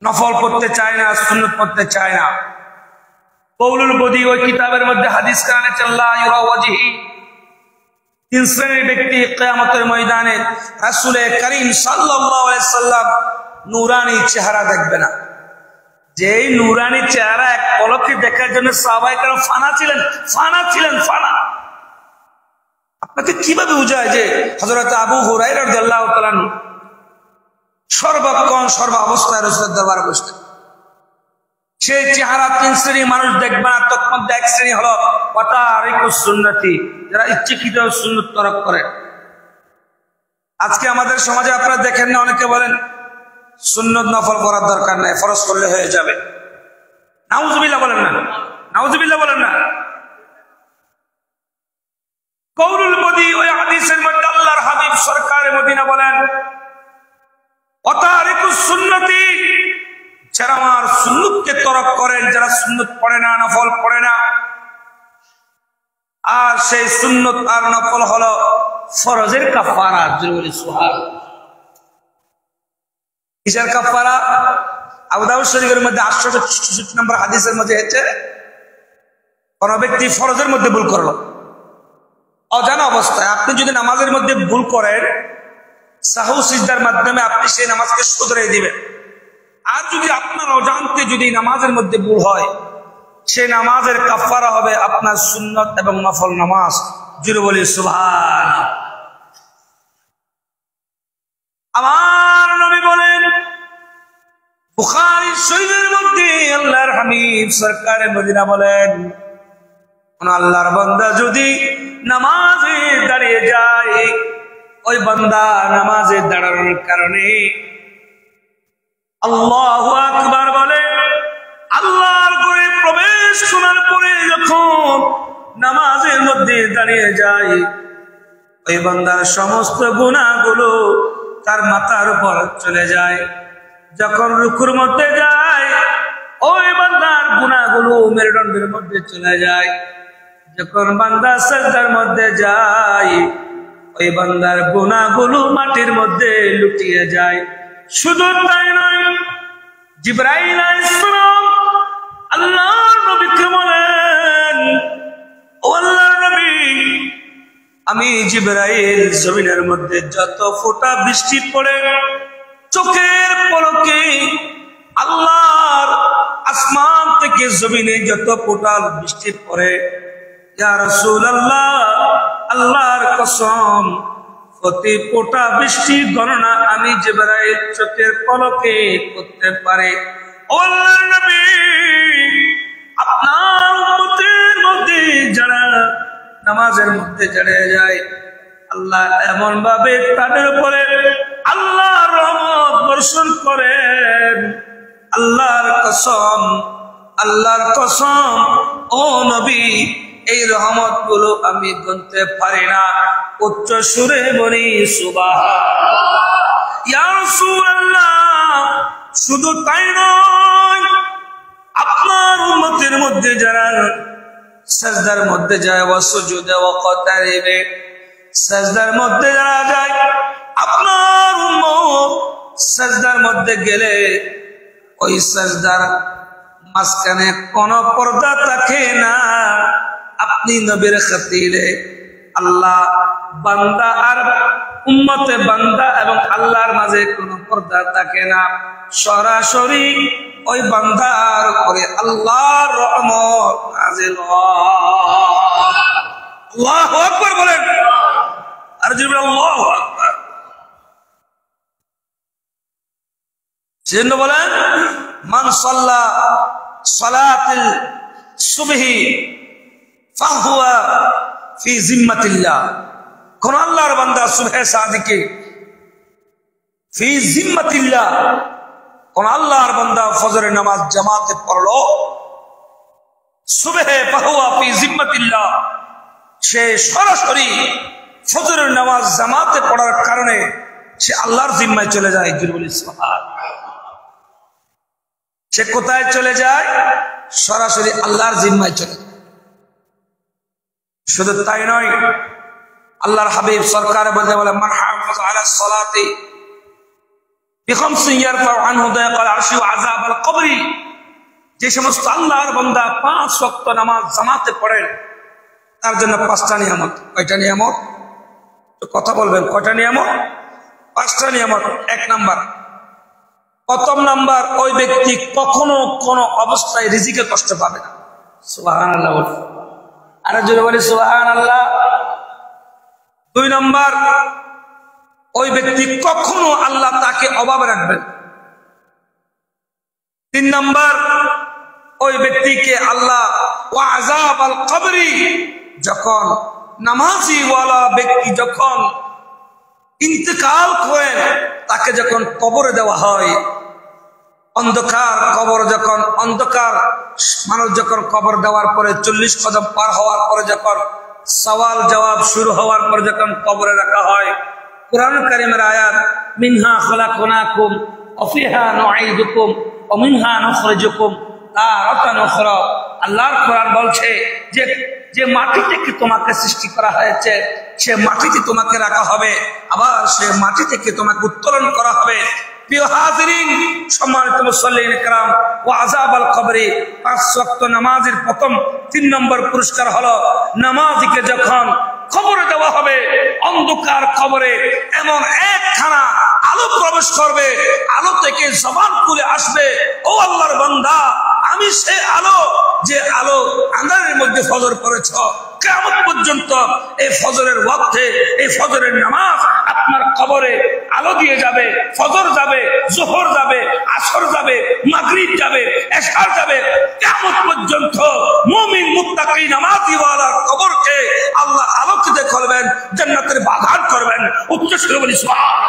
নফল পড়তে চায় না, সুন্নত পড়তে চায় না। কৌলুল বদী ওই কিতাবের মধ্যে হাদিস কানে আল্লাহ ইউরা ওয়াজহি, তিন শ্রেণীর ব্যক্তি কিয়ামতের ময়দানে রাসূল করিম সাল্লাল্লাহু আলাইহি সাল্লাম নূরানি চেহারা দেখবে না। যেই নূরানি চেহারা এক পলকে দেখার জন্য সাহাবায়ে কেরাম ফানা ছিলেন। আপনাকে কিভাবে বুঝায় যে হযরত আবু হুরায়রা রাদিয়াল্লাহু তাআলা সর্বক্ষণ সর্ব অবস্থায় রাসূলের দরবারে বসতেন। সেই চেহারা তিন শ্রেণীর মানুষ দেখবে না। তৎমধ্যে এক শ্রেণী হলো ওয়াতারিকুস সুন্নতি, যারা ইচ্ছাকৃত সুন্নত তরক করে। আজকে আমাদের সমাজে আপনারা দেখেন না, অনেকে বলেন সুন্নত নফল করার দরকার নাই, ফরজ করলে হয়ে যাবে। নাউজুবিল্লাহ বলেন না, নাউজুবিল্লাহ বলেন না। কৌলুল বদী ওই হাদিসের মধ্যে আল্লাহর হাবিব সরকারে মদিনা বলেন ওয়াতারিকুস সুন্নতি, যারা আমার সুন্নতকে তরক করেন, যারা সুন্নত পড়ে না, নফল পড়ে না। আর সেই সুন্নত আর নফল হলো ফরজের কাফারা। জরুরি সুবহান। কিসের কাফারা? আবু দাউদ শরীফের মধ্যে 866 নম্বর হাদিসের মধ্যে আছে, কোন ব্যক্তি ফরজের মধ্যে ভুল করলো অজানা অবস্থায়, আপনি যদি নামাজের মধ্যে ভুল করেন, সাহু সিজদার মাধ্যমে আপনি সেই নামাজকে শুধরে দিবেন। আর যদি আপনার অজান্তে যদি নামাজের মধ্যে ভুল হয়, সে নামাজের কাফারা হবে আপনার সুন্নত এবং নফল নামাজ। জুড়ে বলি সুবহান। আমার নবী বলেন বুখারী শরীফের মধ্যে আল্লাহর হাবিব সরকারে মদিনা বলেন, কোন আল্লাহর বান্দা যদি নামাজে দাঁড়িয়ে যায়, ওই বান্দা নামাজে দাঁড়ানোর কারণে আল্লাহু আকবার বলে, আল্লাহর ঘরে প্রবেশ করার পরে যখন নামাজের মধ্যে দাঁড়িয়ে যায়, ওই বান্দার সমস্ত গুনাহগুলো তার মাথার উপর চলে যায়। যখন রুকুর মধ্যে যায়, ওই বান্দার গুনাহগুলো মেরুদণ্ডের মধ্যে চলে যায়। যখন বান্দা সিজদার মধ্যে যায়, ওই বান্দার গুনাহগুলো মাটির মধ্যে লুটিয়ে যায়। শুধু তাই নয়, জিবরাইল আলাইহিস সালাম আল্লাহর নবীকে বলেন, ও আল্লাহর নবী, আমি জিবরাইল জমিনের মধ্যে যত ফোঁটা বৃষ্টি পড়ে চোখের পলকে, আল্লাহর আসমান থেকে জমিনে যত ফোঁটা বৃষ্টি পড়ে, ইয়া রাসূলুল্লাহ, আল্লাহর কসম, প্রতি ফোঁটা বৃষ্টি গণনা আমি জিবরাইল চোখের পলকে করতে পারে। ও আল্লাহর নবী, আপনার উম্মতের মধ্যে যারা নামাজের মধ্যে দাঁড়িয়ে যায়, আল্লাহ এমন ভাবে তাদের উপরে আল্লাহর রহমত বর্ষণ করেন। আল্লাহর কসম, আল্লাহর কসম, ও নবী, এই রহমত গুলো আমি গুনতে পারি না। উচ্চ সুরে বলি সুবহানাল্লাহ। ইয়া রাসূলুল্লাহ, শুধু তাই নয়, আপনার উম্মতের মধ্যে যারা সাজদার মধ্যে যায়, ওয়াসুজুদে ওয়াকাতারিবে, সাজদার মধ্যে যারা যায়, আপনার উম্মত সাজদার মধ্যে গেলে ওই সাজদার মাঝখানে কোনো পর্দা থাকে না। আপনি নবীর খাতিরে আল্লাহ বান্দা আর উম্মতে বান্দা এবং আল্লাহর মাঝে কোনো পর্দা থাকে না। সরাসরি ওই বান্দার উপরে আল্লাহর রহমত নাযিল হয়। আল্লাহু আকবার বলেন, আর জিবরাইল আল্লাহু আকবার। সেজন্য বলেন, মান সাল্লা সালাতুল সুবহি ফাহুয়া ফি জিম্মাতিল্লাহ, কোন আল্লাহর বান্দা সুবহে সাদিকে ফি জিম্মাতিল্লাহ, কোন আল্লাহর বান্দা ফজরের নামাজ জামাতে পড়লো, সুবহে ফাহুয়া ফি জিম্মাতিল্লাহ, সে সরাসরি ফজরের নামাজ জামাতে পড়ার কারণে সে আল্লাহর জিম্মায় চলে যায়। সে কোথায় চলে যায়? সরাসরি আল্লাহর জিম্মায় চলে যায়। শুধু তাই নয়, আল্লাহর হাবিব সরকার বলতে বলে মান হাফাযা আলা সালাতি বিখামসিন ইয়ারফাউ আনহু দায়কাল আরশি ওয়া আযাবাল কবরি, যে সমস্ত আল্লাহর বান্দা 5 ওয়াক্ত নামাজ জামাতে পড়েন তার জন্য 5টা নিয়ামত। কয়টা নিয়ামত? তো কথা বলবেন, কয়টা নিয়ামত? 5টা নিয়ামত। 1 নাম্বার, প্রথম নাম্বার, ওই ব্যক্তি কখনো কোন অবস্থায় রিজিকে কষ্ট পাবে না। সুবহানাল্লাহ। আর জোরে বলি সুবহানাল্লাহ। 2 নাম্বার, ওই ব্যক্তি কখনো আল্লাহ তাকে অভাবে রাখবেন। 3 নাম্বার, ওই ব্যক্তিকে আল্লাহ ওয়া আযাবাল কবরি, যখন নামাজি ওয়ালা ব্যক্তি যখন ইন্তেকাল করেন, তাকে যখন কবরে দেওয়া হয়, অন্ধকার কবর, যখন অন্ধকার মানুষ যখন কবর দেওয়ার পরে 40 কদম পার হওয়ার পরে যখন সওয়াল জবাব শুরু হওয়ার পর যখন কবরে রাখা হয়, কুরআন কারীমের আয়াত মিনহা খালাকনাকুম ওয়া ফিহা নুঈদুকুম ওয়া মিনহা নুখরিজুকুম তারাতান উখরা। আল্লাহর কোরআন বলছে যে যে মাটি থেকে তোমাকে সৃষ্টি করা হয়েছে সে মাটিতে তোমাকে রাখা হবে, আবার সে মাটি থেকে তোমাকে উত্তোলন করা হবে। প্রিয় হাজিরিন, সম্মানিত মুসল্লিন کرام, ওয়া আযাবাল কবরি, 5 ওয়াক্ত নামাজের প্রথম 3 নম্বর পুরস্কার হলো নামাজীকে যখন কবরে দেওয়া হবে, অন্ধকার কবরে এমন একখানা আলো প্রবেশ করবে, আলো থেকে জবান খুলে আসবে, ও আল্লাহর বান্দা, আমি সে আলো যে আলো আঁধারের মধ্যে ফজর পড়েছ। কিয়ামত পর্যন্ত এই ফজরের ওয়াক্তে, এই ফজরের নামাজ আপনার কবরে আলো দিয়ে যাবে। ফজর যাবে, যোহর যাবে, আসর যাবে, মাগরিব যাবে, এশার যাবে। কিয়ামত পর্যন্ত মুমিন মুত্তাকি নামাজি ওয়ালার কবরকে আল্লাহ আলোকিত করবেন, জান্নাতের বাগান করবেন। উচ্চ সুরে বলি সুবহানাল্লাহ।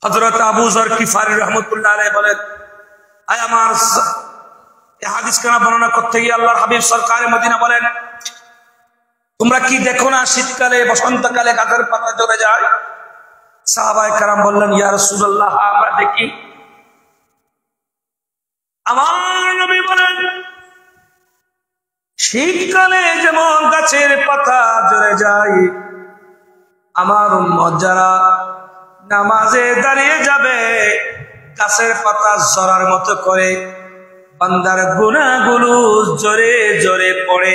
হযরত আবু যর গিফারী রাহমাতুল্লাহ আলাইহি বলেন, আয় আমার এই হাদিস কানা বর্ণনা করতে গিয়ে আল্লাহর হাবিব সরকারে মদিনা বলেন, তোমরা কি দেখো না শীতকালে বসন্তকালে গাছের পাতা ঝরে যায়? সাহাবায়ে কেরাম বললেন, ইয়া রাসূলুল্লাহ, আমরা দেখি। আমার নবী বলেন, শীতকালে যেমন গাছের পাতা ঝরে যায়, আমার উম্মত যারা নামাজে দাঁড়িয়ে যাবে গাছের পাতা ঝরার মতো করে বান্দার গুনাহগুলো জোরে জোরে পড়ে।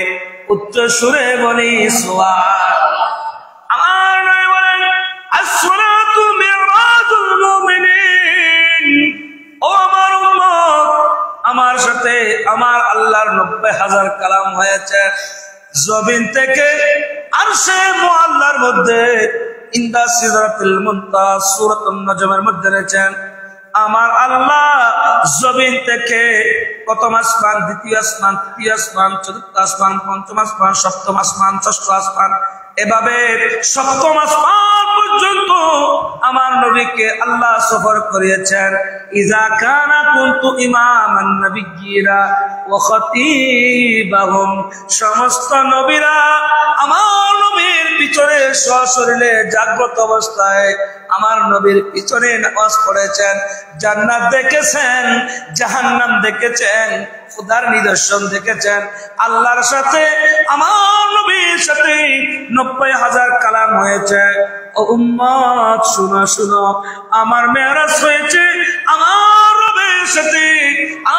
উচ্চ সুরে বলি সুবহানাল্লাহ। আমার নবী বলেন, as-salatu mi'rajul mu'minin। ও আমার উম্মত, আমার সাথে আমার আল্লাহর 90,000 কালাম হয়েছে। জমিন থেকে আরশে মুআল্লার মধ্যে ইনদা সিদরাতুল মুনতাহা সূরাতুন নাজমের মধ্যে রয়েছেন, আমার আল্লাহ জমিন থেকে প্রথম আসমান, দ্বিতীয় আসমান, তৃতীয় আসমান, চতুর্থ আসমান, পঞ্চম আসমান, সপ্তম আসমান, ষষ্ঠ আসমান, এভাবে সপ্তম আসমান পর্যন্ত আমার নবীকে আল্লাহ সফর করিয়েছেন। ইজা কানা কুনতু ইমামান নাবিয়্যিনা ওয়া খতীবাহুম, সমস্ত নবীরা আমার নবীর পিছনে সশরীরে জাগ্রত অবস্থায় আমার নবীর পিছনে নামাজ পড়েছেন। জান্নাত দেখেছেন, জাহান্নাম দেখেছেন, খুদার নিদর্শন দেখেছেন। আল্লাহর সাথে আমার নবীর সাথে 90,000 কালাম হয়েছে। ও উম্মত, শুনো শুনো, আমার মেরাজ হয়েছে আমার রবের সাথে।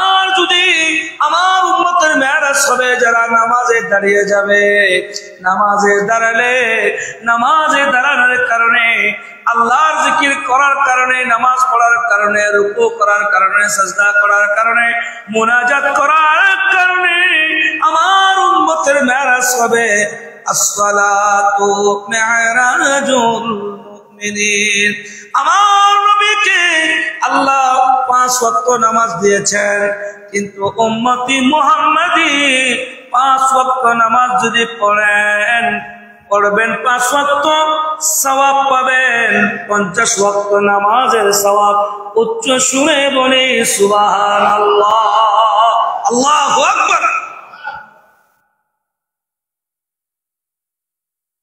আর যদি আমার উম্মতের মেরাজ হবে যারা নামাজে দাঁড়িয়ে যাবে, নামাজে দাঁড়ানোর কারণে, আল্লাহর জিকির করার কারণে, নামাজ পড়ার কারণে, রুকু করার কারণে, সাজদা করার কারণে, মুনাজাত করার কারণে আমার উম্মতের মেরাজ হবে। as-salatu mi'rajul মুমিনিন। আমার নবীকে আল্লাহ 5 ওয়াক্ত নামাজ দিয়েছেন, কিন্তু উম্মতি মুহাম্মাদি 5 ওয়াক্ত নামাজ যদি পড়বেন 5 ওয়াক্ত সওয়াব পাবেন, 50 ওয়াক্ত নামাজের সওয়াব। উচ্চ সুরে বলি সুবহানাল্লাহ। আল্লাহু আকবার।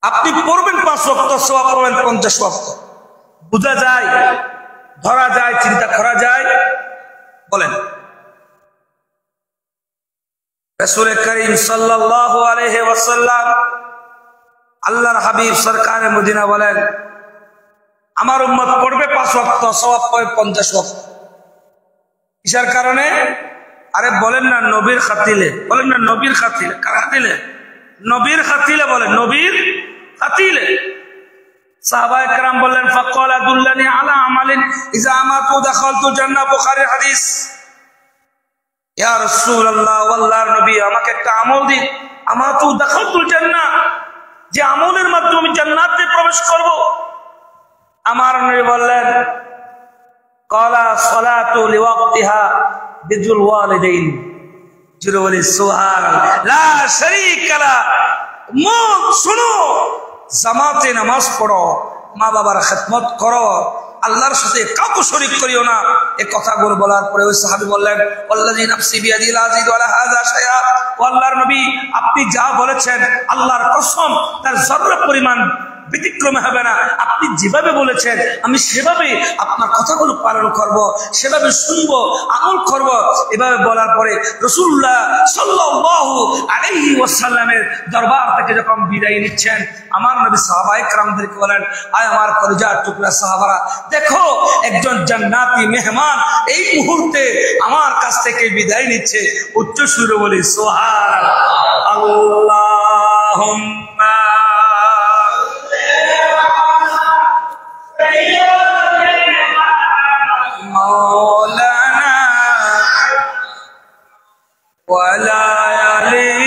আপনি পড়বেন 5 ওয়াক্ত, সওয়াব পাবেন 50 ওয়াক্ত। বোঝা যায়, ধরা যায়, চিন্তা করা যায়? বলেন। রাসূল করিম সাল্লাল্লাহু আলাইহি ওয়াসাল্লাম আল্লাহর হাবিব সরকারে মদিনা বলেন, আমার উম্মত পড়বে 5 ওয়াক্ত, সওয়াব পাবে 50 ওয়াক্ত। কিসের কারণে? আরে বলেন না নবীর খাতিলে, বলেন না নবীর খাতিলে। কার খাতিলে? নবীর খাতিলে বলেন, নবীর খাতিলে। সাহাবায়ে কেরাম বললেন, ফাকাল আদুল্লানি আলা আমালিন ইযা আমাতু দাখালতুল জান্নাহ। বুখারীর হাদিস। ইয়া রাসূলুল্লাহ, আল্লাহর নবী, আমাকে একটা আমল দিন। আমাতু দাখালতুল জান্নাহ, যে আমলের মাধ্যমে আমি জান্নাতে প্রবেশ করব। আমার নবী বললেন, ক্বালা সালাতু লিওয়াক্তিহা বিরুল ওয়ালিদাইন। জুরে বলি সুবহানাল্লাহ, লা শারীকা লা। মুখ শুনো, জামাতে নামাজ পড়ো, মা বাবার খেদমত করো, আল্লাহর সাথে কাউকে শরীক করিও না। এই কথাগুলো বলার পরে ওই সাহাবী বললেন, ওয়াল্লাযী নাফসি বিয়াদিহি লা আযীদু আলা হাযা শাইআ। ও আল্লাহর নবী, আপনি যা বলেছেন আল্লাহর কসম তার যতটা পরিমাণ ব্যতিক্রম হবে না। আপনি যেভাবে বলেছেন আমি সেভাবে আপনার কথাগুলো পালন করব, সেভাবে শুনবো, আমল করব। এভাবে বলার পরে রাসূলুল্লাহ সাল্লাল্লাহু আলাইহি ওয়াসাল্লামের দরবার থেকে যখন বিদায় নিচ্ছেন, আমার নবী সাহাবায়ে কেরামদেরকে বলেন, আয় আমার কলিজার টুকরা সাহাবারা, দেখো একজন জান্নাতি মেহমান এই মুহূর্তে আমার কাছ থেকে বিদায় নিচ্ছে। উচ্চ সুরে বলি সুবহানাল্লাহ। আল্লাহুম্মা مولانا ولا يلي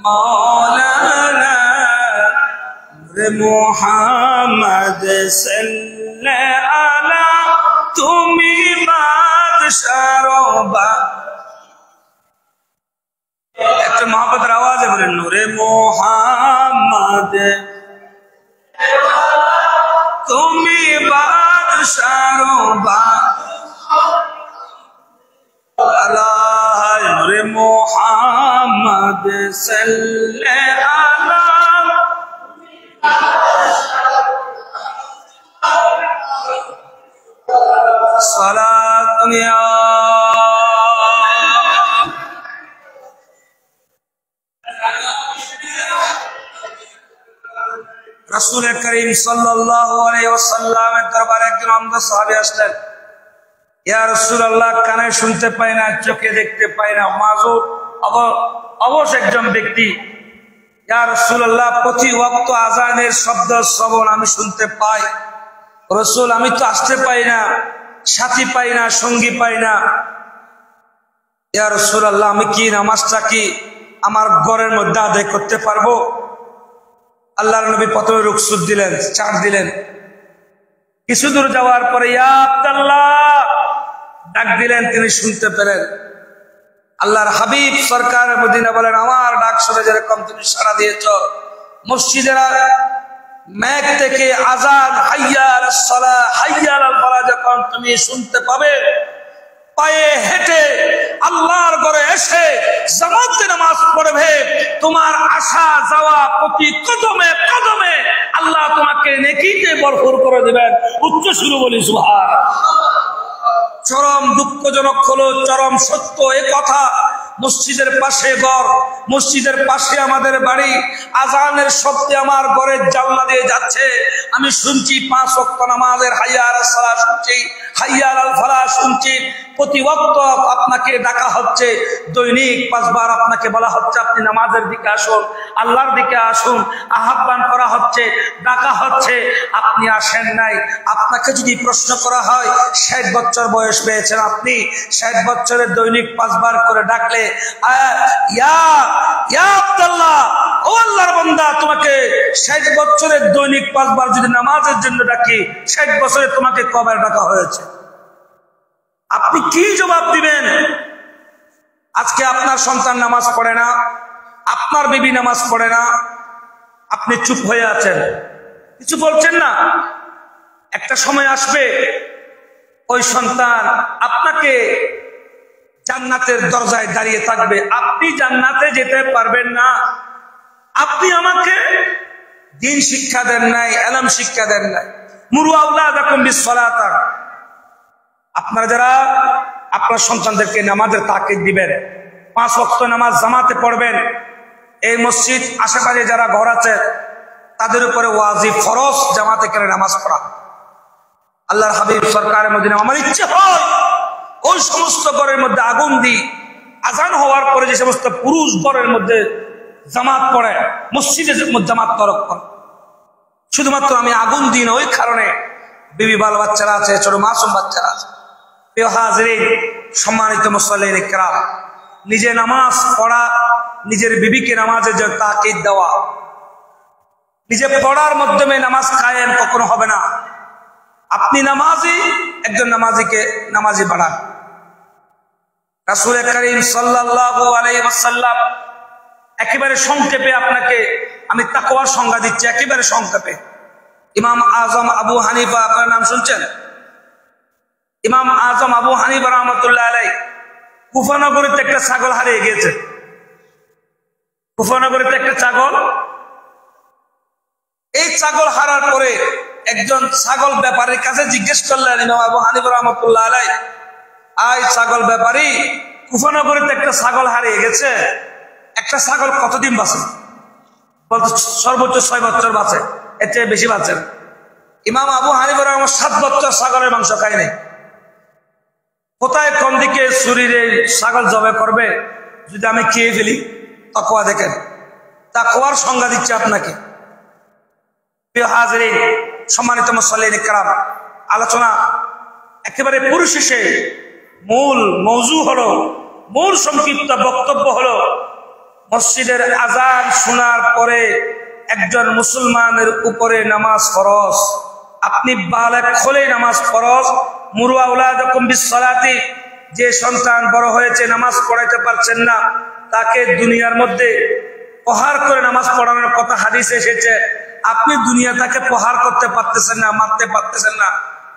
مولانا محمد صلى على তুমি বাদশারবা। একটা মহব্বতের আওয়াজে বলেন, নূরে মোহাম্মদ তুমি বাদশারবা। আল্লাহ নূরে মোহাম্মদ সাল্লাল্লাহু আলাইহি সালাতুন ইয়া রাসূল করিম সাল্লাল্লাহু আলাইহি ওয়াসাল্লামের দরবারে একজন অন্ধ সাহাবী আসলেন। ইয়া রাসূলুল্লাহ, কানে শুনতে পাই না, চোখে দেখতে পাই না, মাজুর অবশ একজন ব্যক্তি। ইয়া রাসূলুল্লাহ, প্রতি ওয়াক্ত আযানের শব্দ শ্রবণ আমি শুনতে পাই। রাসূল, আমি তো আসতে পাই না, সাথী পাই না, সঙ্গী পাই না। ইয়া রাসূলুল্লাহ, আমি কি নামাজটা কি আমার ঘরের মধ্যে আদায় করতে পারবো? আল্লাহর নবী প্রথমে রুখসুত দিলেন, চাপ দিলেন। কিছু দূর যাওয়ার পরে ইয়া আব্দুল্লাহ ডাক দিলেন, তিনি শুনতে পেলেন। আল্লাহর হাবিব সরকার মদিনা বলেন, আমার ডাক শুনে যেরকম তুমি সাড়া দিয়েছ, মসজিদের মেঘ থেকে আযান হাইয়া আলাস সালাহ হাইয়া আলাল ফালাহ যখন তুমি শুনতে পাবে, পায়ে হেঁটে আল্লাহর ঘরে এসে জামাতে নামাজ পড়বে, তোমার আসা যাওয়া প্রতি কদমে কদমে আল্লাহ তোমাকে নেকিতে ভরপুর করে দিবেন। উচ্চ সুরে বলি সুবহানাল্লাহ। চরম দুঃখজনক হলো, চরম সত্য এ কথা, মসজিদের পাশে ঘর, মসজিদের পাশে আমাদের বাড়ি, আযানের শব্দে আমার ঘরের জানলা দিয়ে যাচ্ছে, আমি শুনছি 5 ওয়াক্ত নামাজের হাইয়া আলাস সালাহ শুনছি, হাইয়া আলাল ফালাহ শুনছি। প্রতি ওয়াক্ত আপনাকে ডাকা হচ্ছে, দৈনিক 5 বার আপনাকে বলা হচ্ছে আপনি নামাজের দিকে আসুন, আল্লাহর দিকে আসুন, আহ্বান করা হচ্ছে, ডাকা হচ্ছে, আপনি আসেন নাই। আপনাকে যদি প্রশ্ন করা হয় 60 বছর বয়স পেয়েছেন আপনি, 60 বছরের দৈনিক 5 বার করে ডাকলে, ইয়া আব্দুল্লাহ, ও আল্লাহর বান্দা, তোমাকে 60 বছরের দৈনিক 5 বার যদি নামাজের জন্য ডাকি, 60 বছরে তোমাকে কবে ডাকা হয়েছে? আপনি কি জবাব দিবেন? আজকে আপনার সন্তান নামাজ পড়ে না, আপনার বিবি নামাজ পড়ে না, আপনি চুপ হয়ে আছেন, কিছু বলছেন না। একটা সময় আসবে ওই সন্তান আপনাকে জান্নাতের দরজায় দাঁড়িয়ে থাকবে, আপনি জান্নাতে যেতে পারবেন না। আপনি আমাকে দ্বীন শিক্ষা দেন নাই, ইলম শিক্ষা দেন নাই। মুরু আওলাদাকুম বিসসালাত, আপনারা যারা আপনার সন্তানদেরকে নামাজের তাকিদ দিবেন, 5 ওয়াক্ত নামাজ জামাতে পড়বেন। এই মসজিদ আশেপাশে যারা ঘর আছে তাদের উপরে ওয়াজিব ফরজ জামাতে করে নামাজ পড়া। আল্লাহর হাবিব সরকারের মদিনা, আমার ইচ্ছে হয় ওই সমস্ত ঘরের মধ্যে আগুন দিই, আজান হওয়ার পরে যে সমস্ত পুরুষ ঘরের মধ্যে জামাত পড়ে, মসজিদে জামাত তরক করে, শুধুমাত্র আমি আগুন দিই না, ওই কারণে বিবি বাল বাচ্চারা আছে, ছোট মাসুম বাচ্চারা আছে। প্রিয় হাজরিন, সম্মানিত মুসল্লিন ইকরাম, নিজে নামাজ পড়া, নিজের বিবিকে নামাজের জন্য তাকিদ দেওয়া, নিজে পড়ার মাধ্যমে নামাজ কায়েম কখনো হবে না। আপনি নামাজি, একজন নামাজিকে নামাজি বাড়ান। রাসূল করিম সাল্লাল্লাহু আলাইহি ওয়াসাল্লাম একেবারে সংক্ষেপে আপনাকে আমি তাকওয়ার সংজ্ঞা দিচ্ছি, একেবারে সংক্ষেপে। ইমাম আজম আবু হানিফা, আপনার নাম শুনছেন? ইমাম আজম আবু হানিফা রাহমাতুল্লাহ আলাইহি কুফা নগরীতে একটা ছাগল হারিয়ে গিয়েছে। কুফা নগরীতে একটা ছাগল, এই ছাগল হারার পরে একজন ছাগল ব্যাপারীর কাছে জিজ্ঞেস করলেন ইমাম আবু হানিফা রাহমাতুল্লাহ আলাইহি, আই ছাগল ব্যাপারী, কুফা নগরীতে একটা ছাগল হারিয়ে গেছে, একটা ছাগল কতদিন বাঁচে? বলতো সর্বোচ্চ 6 বছর বাঁচে, এর চেয়ে বেশি বাঁচে। ইমাম আবু হানিফা রাহমাতুল্লাহ 7 বছর ছাগলের মাংস খায় নাই। কোথায় কোন দিকে শরীরে ছাগল জবে করবে যদি আমি খেয়ে ফেলি? তাকওয়া দেখেন, তাকওয়ার সংজ্ঞা দিচ্ছে আপনাকে। প্রিয় হাজরিন, সম্মানিত মুসল্লিন ইকরাম, আলোচনা একেবারে পরিশেষে মূল মওযু হলো, মূল সংক্ষিপ্ত বক্তব্য হলো, মসজিদের আজান শোনার পরে একজন মুসলমানের উপরে নামাজ ফরজ। আপনি বালেগ হলে নামাজ ফরজ। মুরু আওলাদাকুম বিসসালাতি, যে সন্তান বড় হয়েছে নামাজ পড়াইতে পারছেন না, তাকে দুনিয়ার মধ্যে প্রহার করে নামাজ পড়ানোর কথা হাদিসে এসেছে। আপনি দুনিয়া তাকে প্রহার করতে পারতেছেন না, মারতে পারতেছেন না,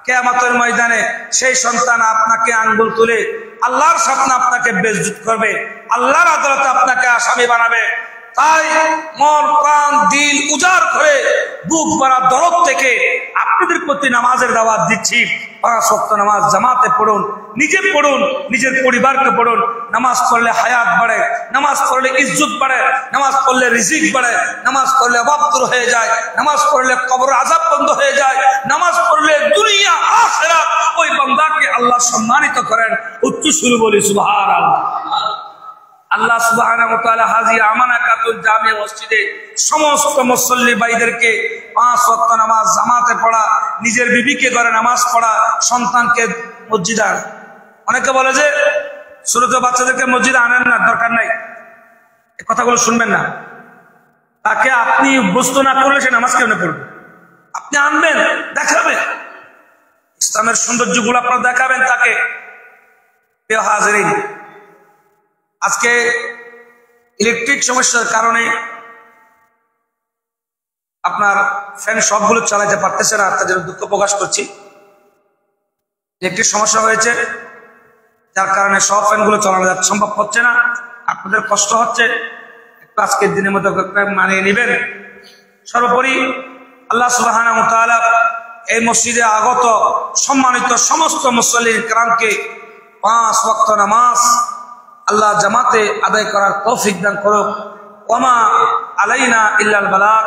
কিয়ামতের ময়দানে সেই সন্তান আপনাকে আঙ্গুল তুলে আল্লাহর সামনে আপনাকে বেইজ্জত করবে, আল্লাহর আদালতে আপনাকে আসামি বানাবে। তাই মন প্রাণ দিল উজাড় করে বুক ভরা দরদ থেকে আপনাদের প্রতি নামাজের দাওয়াত দিচ্ছি। 5 ওয়াক্ত নামাজ জামাতে পড়ুন, নিজে পড়ুন, নিজের পরিবারকে পড়ুন। নামাজ পড়লে হায়াত বাড়ে, নামাজ পড়লে ইজ্জত বাড়ে, নামাজ পড়লে রিজিক বাড়ে, নামাজ পড়লে অভাব দূর হয়ে যায়, নামাজ পড়লে কবর আযাব বন্ধ হয়ে যায়, নামাজ পড়লে দুনিয়া আখিরাত ওই বান্দাকে আল্লাহ সম্মানিত করেন। উচ্চ সুরে বলি সুবহানাল্লাহ। আল্লাহ সুবহানাহু ওয়া তাআলা হাজী আমানাতুল জামে মসজিদে সমস্ত মুসল্লি ভাইদেরকে 5 ওয়াক্ত নামাজ জামাতে পড়া, নিজের বিবিকে ঘরে নামাজ পড়া, সন্তানকে মসজিদে আনা। অনেকে বলে যে ছোট ছোট বাচ্চাদেরকে মসজিদে আনেন না, দরকার নাই, এই কথাগুলো শুনবেন না। তাকে আপনি অভ্যস্ত না করলে সে নামাজ কেমনে পড়বে? আপনি আনবেন, দেখাবেন, ইসলামের সৌন্দর্যগুলো আপনারা দেখাবেন তাকে। প্রিয় হাজরিন, আজকে ইলেকট্রিক সমস্যার কারণে আপনার ফ্যান সবগুলো চালাতে পারতেছে না, তার জন্য দুঃখ প্রকাশ করছি। ইলেকট্রিক সমস্যা হয়েছে, যার কারণে সব ফ্যানগুলো চালানো সম্ভব হচ্ছে না। আপনাদের কষ্ট হচ্ছে, একটু আজকের দিনের মতো মানিয়ে নেবেন। সর্বোপরি আল্লাহ সুবহানাহু ওয়া তাআলা এই মসজিদে আগত সম্মানিত সমস্ত মুসল্লিন কিরামকে 5 ওয়াক্ত নামাজ আল্লাহ জামাতে আদায় করার তৌফিক দান করুক। ওয়া মা আলাইনা ইল্লাল বালাগ।